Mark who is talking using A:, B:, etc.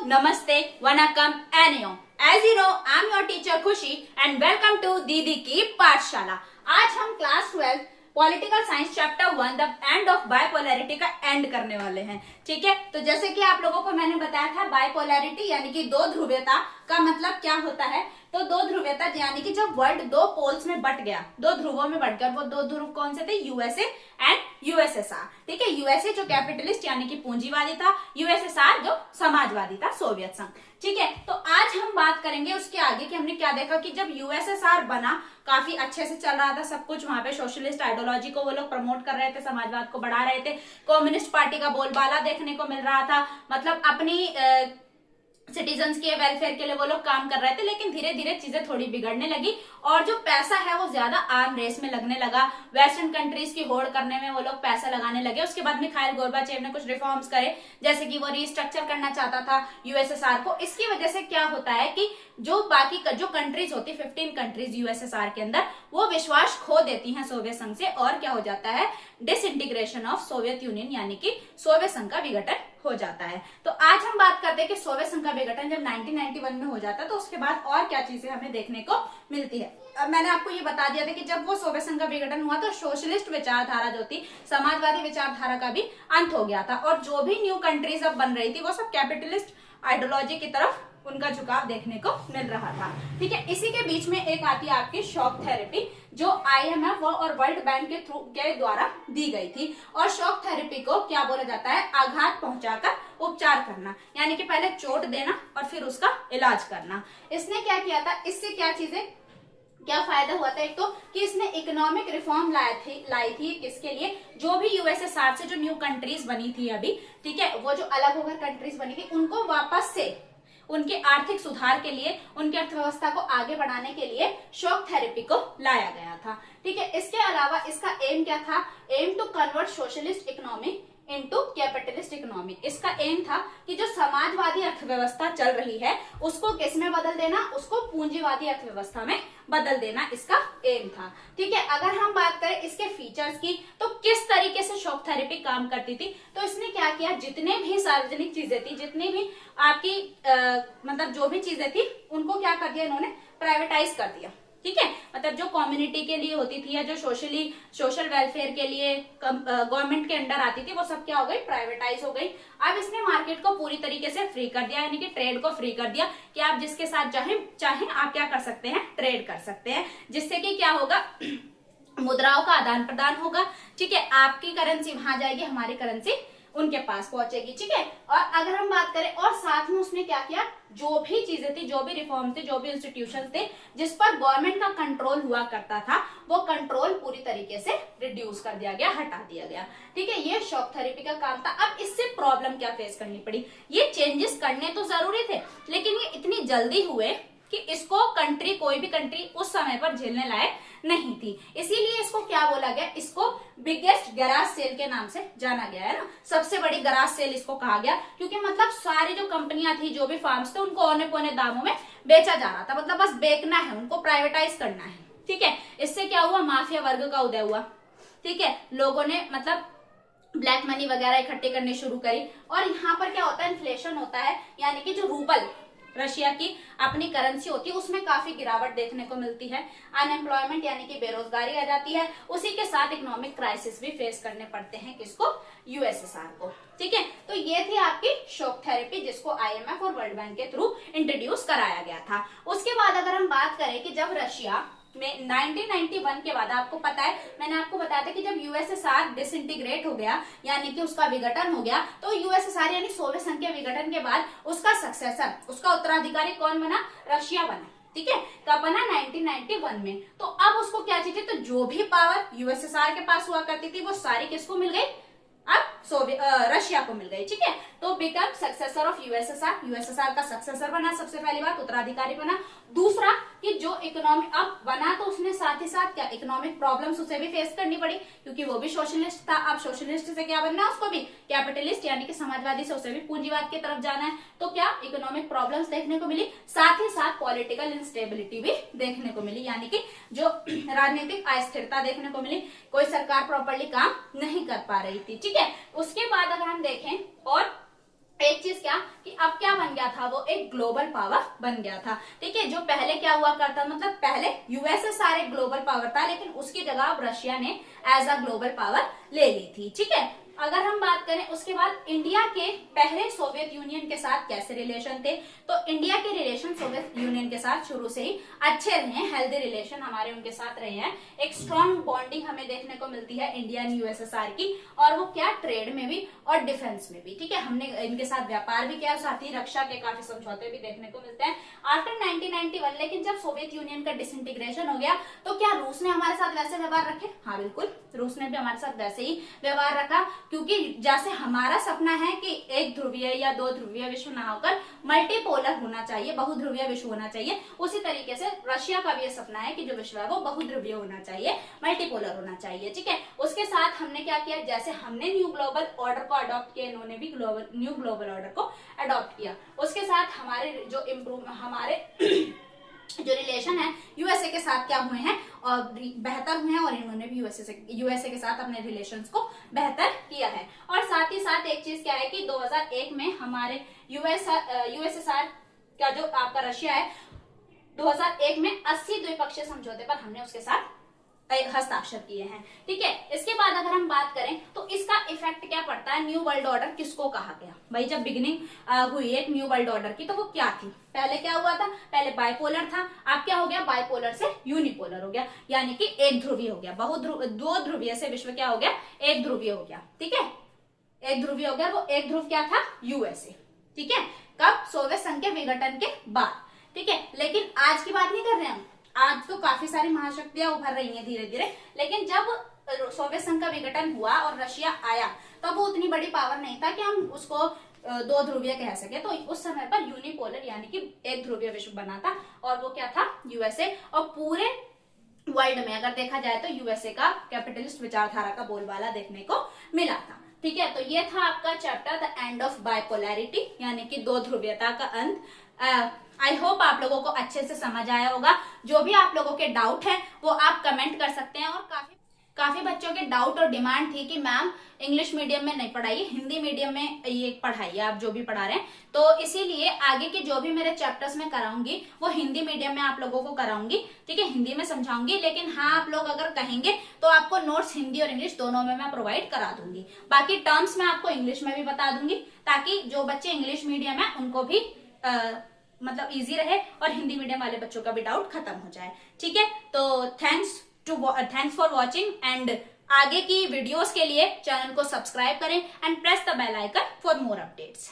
A: नमस्ते, vanakkam, एनियो। As you know, I'm your teacher खुशी and welcome to दीदी की पाठशाला। आज हम class 12 political science chapter 1 the end of bipolarity का एंड करने वाले हैं। ठीक है, तो जैसे कि आप लोगों को मैंने बताया था, बाइपोलैरिटी यानी कि दो ध्रुवीयता का मतलब क्या होता है। तो दो ध्रुवीयता यानी कि जब वर्ल्ड दो पोल्स में बट गया, दो ध्रुवों में बट गया, वो दो ध्रुव कौन से थे? USA and USSR. ठीक है, यूएसए जो कैपिटलिस्ट यानी कि पूंजीवादी था, यूएसएसआर जो समाजवादी था, सोवियत संघ। ठीक है, तो आज हम बात करेंगे उसके आगे कि हमने क्या देखा कि जब यूएसएसआर बना, काफी अच्छे से चल रहा था सब कुछ, वहां पे सोशलिस्ट आइडियोलॉजी को वो लोग प्रमोट कर रहे थे, समाजवाद को बढ़ा रहे थे, कम्युनिस्ट पार्टी का बोलबाला देखने को मिल रहा था, मतलब अपनी सिटीजन्स के वेलफेयर के लिए वो लोग काम कर रहे थे। लेकिन धीरे धीरे चीजें थोड़ी बिगड़ने लगी और जो पैसा है वो ज्यादा आर्म रेस में लगने लगा, वेस्टर्न कंट्रीज की होड़ करने में वो लोग पैसा लगाने लगे। उसके बाद मिखाइल गोर्बाचेव ने कुछ रिफॉर्म्स करे, जैसे कि वो रिस्ट्रक्चर करना चाहता था यूएसएसआर को। इसकी वजह से क्या होता है कि जो बाकी जो कंट्रीज होती, 15 कंट्रीज यूएसएसआर के अंदर, वो विश्वास खो देती हैं सोवियत संघ से और क्या हो जाता है? डिसइंटीग्रेशन ऑफ सोवियत यूनियन यानी कि सोवियत संघ का विघटन हो जाता है। तो आज हम बात करते हैं कि सोवियत संघ का विघटन जब 1991 में हो जाता है तो उसके बाद और क्या चीजें हमें देखने को मिलती है। अब मैंने आपको ये बता दिया था कि जब वो सोवियत संघ का विघटन हुआ तो सोशलिस्ट विचारधारा जो थी, समाजवादी विचारधारा का भी अंत हो गया था और जो भी न्यू कंट्रीज अब बन रही थी वो सब कैपिटलिस्ट आइडियोलॉजी की तरफ उनका झुकाव देखने को मिल रहा था। ठीक है, इसी के बीच में एक आती है आपकी शॉक थेरेपी, जो आईएमएफ और वर्ल्ड बैंक के द्वारा दी गई थी। और शॉक थेरेपी को क्या बोला जाता है? आघात पहुंचाकर उपचार करना, यानी कि पहले चोट देना और फिर उसका इलाज करना। इसने क्या किया था? इससे क्या चीजें, क्या फायदा हुआ था? एक तो कि इसने इकोनॉमिक रिफॉर्म लाई थी किसके लिए? जो भी यूएसएसआर से जो न्यू कंट्रीज बनी थी अभी, ठीक है, वो जो अलग होकर कंट्रीज बनी थी, उनको वापस से उनके आर्थिक सुधार के लिए, उनकी अर्थव्यवस्था को आगे बढ़ाने के लिए शॉक थेरेपी को लाया गया था। ठीक है, इसके अलावा इसका एम क्या था? Aim to convert socialist economy into capitalist economy. इसका एम था कि जो समाजवादी अर्थव्यवस्था चल रही है उसको किसमें बदल देना? उसको पूंजीवादी अर्थव्यवस्था में बदल देना, इसका एम था। ठीक है, अगर हम बात करें इसके फीचर्स की, तो किस तरीके से शॉक थेरेपी काम करती थी, तो इसने क्या किया? जितने भी सार्वजनिक चीजें थी, जितनी भी आपकी मतलब जो भी चीजें थी, उनको क्या कर दिया इन्होंने? प्राइवेटाइज कर दिया। ठीक है, मतलब जो कम्युनिटी के लिए होती थी या जो सोशल वेलफेयर के लिए गवर्नमेंट के अंडर आती थी, वो सब क्या हो गई? प्राइवेटाइज हो गई। अब इसने मार्केट को पूरी तरीके से फ्री कर दिया, यानी कि ट्रेड को फ्री कर दिया कि आप जिसके साथ चाहे आप क्या कर सकते हैं? ट्रेड कर सकते हैं, जिससे कि क्या होगा? मुद्राओं का आदान प्रदान होगा। ठीक है, आपकी करेंसी वहां जाएगी, हमारी करेंसी उनके पास पहुंचेगी। ठीक है, और अगर हम बात करें, और साथ में उसने क्या किया? जो भी चीजें थी, जो भी रिफॉर्म थे, जो भी इंस्टीट्यूशन थे जिस पर गवर्नमेंट का कंट्रोल हुआ करता था, वो कंट्रोल पूरी तरीके से रिड्यूस कर दिया गया, हटा दिया गया। ठीक है, ये शॉक थेरेपी का काम था। अब इससे प्रॉब्लम क्या फेस करनी पड़ी? ये चेंजेस करने तो जरूरी थे, लेकिन ये इतनी जल्दी हुए कि इसको कोई भी कंट्री उस समय पर झेलने लायक नहीं थी। इसीलिए इसको क्या बोला गया? इसको बिगेस्ट गैराज सेल के नाम से जाना गया है ना, सबसे बड़ी गैराज सेल इसको कहा गया, क्योंकि मतलब सारी जो कंपनियां थी, जो भी फार्म्स थे, उनको औने पौने दामों में बेचा जा रहा था। मतलब बस बेचना है, उनको प्राइवेटाइज करना है। ठीक है, इससे क्या हुआ? माफिया वर्ग का उदय हुआ। ठीक है, लोगों ने मतलब ब्लैक मनी वगैरह इकट्ठे करने शुरू करी। और यहाँ पर क्या होता है? इन्फ्लेशन होता है, यानी कि जो रूबल रशिया की अपनी करेंसी होती है, उसमें काफी गिरावट देखने को मिलती है। अनएम्प्लॉयमेंट यानी कि बेरोजगारी आ जाती है। उसी के साथ इकोनॉमिक क्राइसिस भी फेस करने पड़ते हैं किसको? यूएसएसआर को। ठीक है, तो ये थी आपकी शॉक थेरेपी, जिसको आईएमएफ और वर्ल्ड बैंक के थ्रू इंट्रोड्यूस कराया गया था। उसके बाद अगर हम बात करें कि जब रशिया में 1991 के बाद, आपको पता है, मैंने आपको बताया था कि जब यूएसएसआर डिसइंटीग्रेट हो गया, यानी कि उसका विघटन हो गया, तो यूएसएसआर यानी सोवियत संघ के विघटन के बाद उसका सक्सेसर, उसका उत्तराधिकारी कौन बना? रशिया बना। ठीक है, कब बना? 1991 में। तो अब उसको क्या चाहिए? तो जो भी पावर यूएसएसआर के पास हुआ करती थी, वो सारी किसको मिल गई? अब रशिया को मिल गई। ठीक है, तो become successor of USSR, USSR का सक्सेसर बना, सबसे पहली बात उत्तराधिकारी बना। दूसरा कि जो इकोनॉमिक अब बना, तो उसने साथ ही साथ क्या? इकोनॉमिक प्रॉब्लम्स उसे भी फेस करनी पड़ी, क्योंकि वो भी सोशलिस्ट था। अब सोशलिस्ट से क्या बनना है? उसको भी कैपिटलिस्ट यानी कि समाजवादी से उसे भी पूंजीवाद की तरफ जाना है। तो क्या इकोनॉमिक प्रॉब्लम्स देखने को मिली, साथ ही साथ पॉलिटिकल इंस्टेबिलिटी भी देखने को मिली, यानी कि जो राजनीतिक अस्थिरता देखने को मिली, कोई सरकार प्रॉपरली काम नहीं कर पा रही थी। ठीक है, उसके बाद अगर हम देखें और एक चीज क्या कि अब क्या बन गया क्या था, वो एक ग्लोबल पावर बन गया था। ठीक है, जो पहले क्या हुआ करता, मतलब पहले यूएसएसआर एक ग्लोबल पावर था, लेकिन उसकी जगह अब रशिया ने एज अ ग्लोबल पावर ले ली थी। ठीक है, अगर हम बात करें उसके बाद इंडिया के पहले सोवियत यूनियन के साथ कैसे रिलेशन थे, तो इंडिया के रिलेशन सोवियत यूनियन के साथ शुरू से ही अच्छे रहे हैं, हेल्दी रिलेशन हमारे उनके साथ रहे हैं। एक स्ट्रॉन्ग बॉन्डिंग हमें देखने को मिलती है इंडिया एंड यूएसएसआर की, और वो क्या, ट्रेड में भी और डिफेंस में भी। ठीक है, हमने इनके साथ व्यापार भी किया, साथ ही रक्षा के काफी समझौते भी देखने को मिलते हैं आफ्टर 1991। लेकिन जब सोवियत यूनियन का डिसइंटीग्रेशन हो गया, तो क्या रूस ने हमारे साथ वैसे व्यवहार रखे? हाँ बिल्कुल, रूस ने भी हमारे साथ वैसे ही व्यवहार रखा, क्योंकि जैसे हमारा सपना है कि एक ध्रुवीय या दो ध्रुवीय विश्व ना होकर मल्टीपोलर होना चाहिए, बहुध्रुवीय विश्व होना चाहिए, उसी तरीके से रशिया का भी ये सपना है कि जो विश्व है वो बहुध्रुवीय होना चाहिए, मल्टीपोलर होना चाहिए। ठीक है, उसके साथ हमने क्या किया, जैसे हमने न्यू ग्लोबल ऑर्डर को अडॉप्ट किया, इन्होंने भी न्यू ग्लोबल ऑर्डर को अडॉप्ट किया। उसके साथ हमारे जो हमारे जो रिलेशन है यूएसए के साथ क्या हुए हैं, और बेहतर हुए हैं, और इन्होंने भी यूएसए के साथ अपने रिलेशंस को बेहतर किया है। और साथ ही साथ एक चीज क्या है कि 2001 में हमारे यूएसएसआर का जो आपका रशिया है, 2001 में 80 द्विपक्षीय समझौते पर हमने उसके साथ हस्ताक्षर किए हैं। ठीक है, इसके बाद अगर हम बात करें तो इसका इफेक्ट क्या पड़ता है, न्यू वर्ल्ड ऑर्डर किसको कहा गया? भाई जब बिगिनिंग हुई एक न्यू वर्ल्ड ऑर्डर की, तो वो क्या थी? पहले क्या हुआ था, पहले बाइपोलर था, अब क्या हो गया, बाइपोलर से यूनिपोलर हो गया, यानी कि एक ध्रुवीय हो गया। दो ध्रुवीय से विश्व क्या हो गया, एक ध्रुवीय हो गया। ठीक है, एक ध्रुवीय हो गया, वो एक ध्रुव क्या था, यूएसए। ठीक है, कब, सोवियत संघ के विघटन के बाद। ठीक है, लेकिन आज की बात नहीं कर रहे हम, आज तो काफी सारी महाशक्तियां उभर रही हैं धीरे धीरे, लेकिन जब सोवियत संघ का विघटन हुआ और रशिया आया, तब वो उतनी बड़ी पावर नहीं था कि हम उसको दो ध्रुवीय कह सके। तो उस समय पर यूनिपोलर यानी कि एक ध्रुवीय विश्व बना था, और वो क्या था, यूएसए। और पूरे वर्ल्ड में अगर देखा जाए तो यूएसए का कैपिटलिस्ट विचारधारा का बोलबाला देखने को मिला था। ठीक है, तो ये था आपका chapter the end of bipolarity, यानी कि दो ध्रुवीयता का अंत। आई होप आप लोगों को अच्छे से समझ आया होगा। जो भी आप लोगों के डाउट है वो आप कमेंट कर सकते हैं, और काफी बच्चों के डाउट और डिमांड थी कि मैम इंग्लिश मीडियम में नहीं पढ़ाइए, हिंदी मीडियम में ये पढ़ाइए आप जो भी पढ़ा रहे हैं। तो इसीलिए आगे के जो भी मेरे चैप्टर्स में कराऊंगी वो हिंदी मीडियम में आप लोगों को कराऊंगी। ठीक है, हिंदी में समझाऊंगी, लेकिन हाँ आप लोग अगर कहेंगे तो आपको नोट्स हिंदी और इंग्लिश दोनों में मैं प्रोवाइड करा दूंगी। बाकी टर्म्स मैं आपको इंग्लिश में भी बता दूंगी, ताकि जो बच्चे इंग्लिश मीडियम है उनको भी मतलब इजी रहे, और हिंदी मीडियम वाले बच्चों का भी डाउट खत्म हो जाए। ठीक है, तो थैंक्स फॉर वॉचिंग, एंड आगे की वीडियोस के लिए चैनल को सब्सक्राइब करें and press the bell icon for more updates.